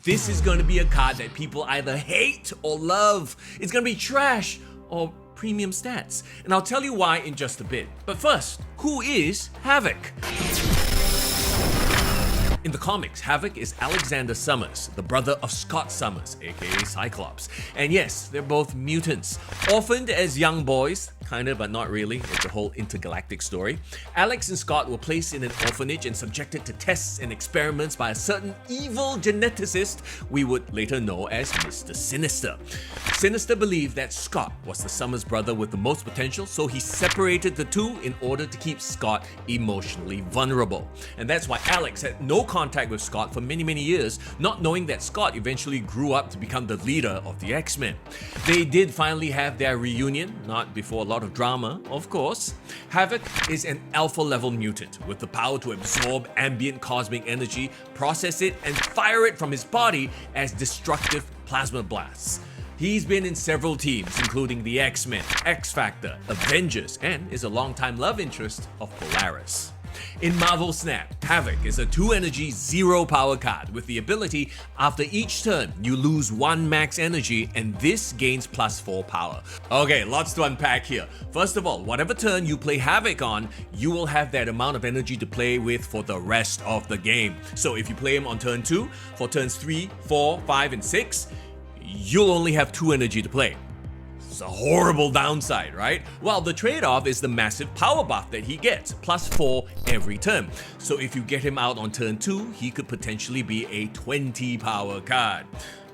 This is going to be a card that people either hate or love. It's going to be trash or premium stats. And I'll tell you why in just a bit. But first, who is Havok? In the comics, Havok is Alexander Summers, the brother of Scott Summers, aka Cyclops. And yes, they're both mutants. Orphaned as young boys, kinda but not really, it's a whole intergalactic story. Alex and Scott were placed in an orphanage and subjected to tests and experiments by a certain evil geneticist we would later know as Mr. Sinister. Sinister believed that Scott was the Summers brother with the most potential, so he separated the two in order to keep Scott emotionally vulnerable. And that's why Alex had no contact with Scott for many years, not knowing that Scott eventually grew up to become the leader of the X-Men. They did finally have their reunion, not before a lot of drama, of course. Havok is an alpha level mutant with the power to absorb ambient cosmic energy, process it, and fire it from his body as destructive plasma blasts. He's been in several teams, including the X-Men, X-Factor, Avengers, and is a longtime love interest of Polaris. In Marvel Snap, Havok is a 2-energy, 0-power card with the ability, after each turn, you lose 1 max energy and this gains +4 power. Okay, lots to unpack here. First of all, whatever turn you play Havok on, you will have that amount of energy to play with for the rest of the game. So if you play him on turn 2, for turns 3, 4, 5, and 6, you'll only have 2 energy to play. It's a horrible downside, right? Well, the trade-off is the massive power buff that he gets, +4 every turn. So if you get him out on turn 2, he could potentially be a 20 power card.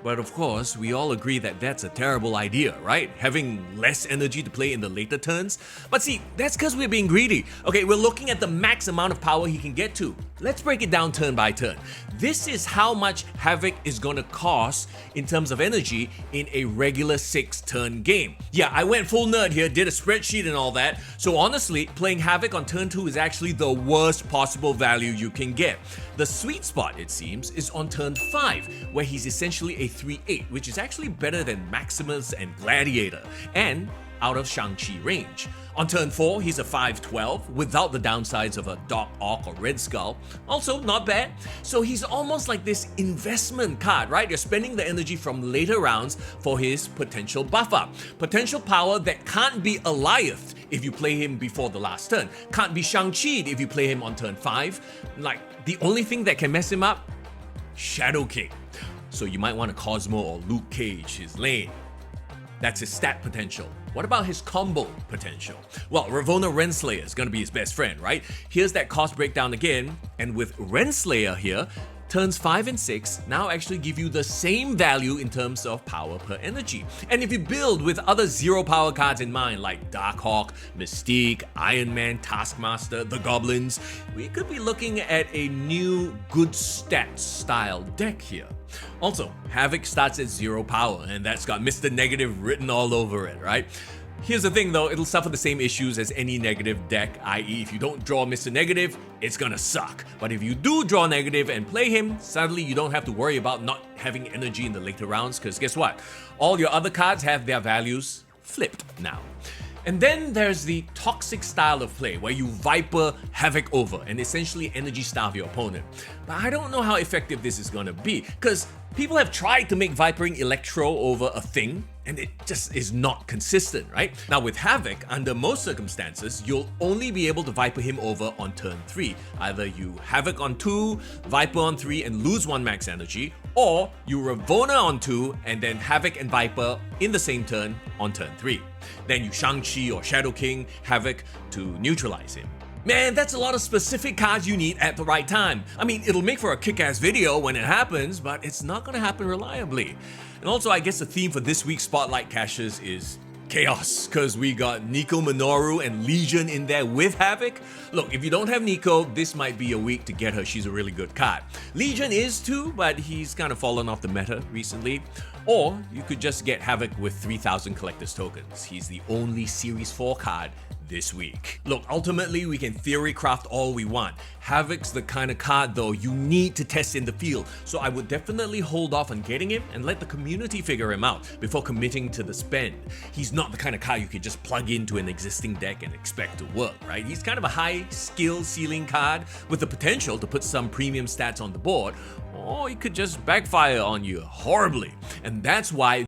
But of course, we all agree that that's a terrible idea, right? Having less energy to play in the later turns. But see, that's because we're being greedy. Okay, we're looking at the max amount of power he can get to. Let's break it down turn by turn. This is how much Havok is gonna cost in terms of energy in a regular 6-turn game. Yeah, I went full nerd here, did a spreadsheet and all that. So honestly, playing Havok on turn 2 is actually the worst possible value you can get. The sweet spot, it seems, is on turn 5, where he's essentially a 3/8, which is actually better than Maximus and Gladiator, and out of Shang-Chi range. On turn 4, he's a 5/12, without the downsides of a Doc Ock or Red Skull. Also, not bad. So he's almost like this investment card, right? You're spending the energy from later rounds for his potential buff up. Potential power that can't be Alioth if you play him before the last turn. Can't be Shang-Chi if you play him on turn 5. Like, the only thing that can mess him up? Shadow King. So you might want to Cosmo or Luke Cage his lane. That's his stat potential. What about his combo potential? Well, Ravonna Renslayer is going to be his best friend, right? Here's that cost breakdown again, and with Renslayer here, turns 5 and 6 now actually give you the same value in terms of power per energy. And if you build with other 0-power cards in mind, like Darkhawk, Mystique, Iron Man, Taskmaster, the Goblins, we could be looking at a new good stats style deck here. Also, Havok starts at 0 power, and that's got Mr. Negative written all over it, right? Here's the thing though, it'll suffer the same issues as any negative deck, i.e. if you don't draw Mr. Negative, it's gonna suck. But if you do draw Negative and play him, suddenly you don't have to worry about not having energy in the later rounds, because guess what? All your other cards have their values flipped now. And then there's the toxic style of play where you Viper Havok over and essentially energy starve your opponent. But I don't know how effective this is gonna be, because people have tried to make Vipering Electro over a thing, and it just is not consistent, right? Now with Havok, under most circumstances, you'll only be able to Viper him over on turn 3. Either you Havok on 2, Viper on 3 and lose 1 max energy, or you Ravonna on 2 and then Havok and Viper in the same turn on turn 3. Then you Shang-Chi or Shadow King Havok to neutralize him. Man, that's a lot of specific cards you need at the right time. I mean, it'll make for a kick-ass video when it happens, but it's not gonna happen reliably. And also, I guess the theme for this week's Spotlight Caches is chaos, because we got Nico Minoru and Legion in there with Havok. Look, if you don't have Nico, this might be a week to get her. She's a really good card. Legion is too, but he's kind of fallen off the meta recently. Or you could just get Havok with 3,000 collector's tokens. He's the only Series 4 card this week. Look, ultimately we can theory craft all we want. Havok's the kind of card though you need to test in the field, so I would definitely hold off on getting him and let the community figure him out before committing to the spend. He's not the kind of card you could just plug into an existing deck and expect to work, right? He's kind of a high skill ceiling card with the potential to put some premium stats on the board, or he could just backfire on you horribly. And that's why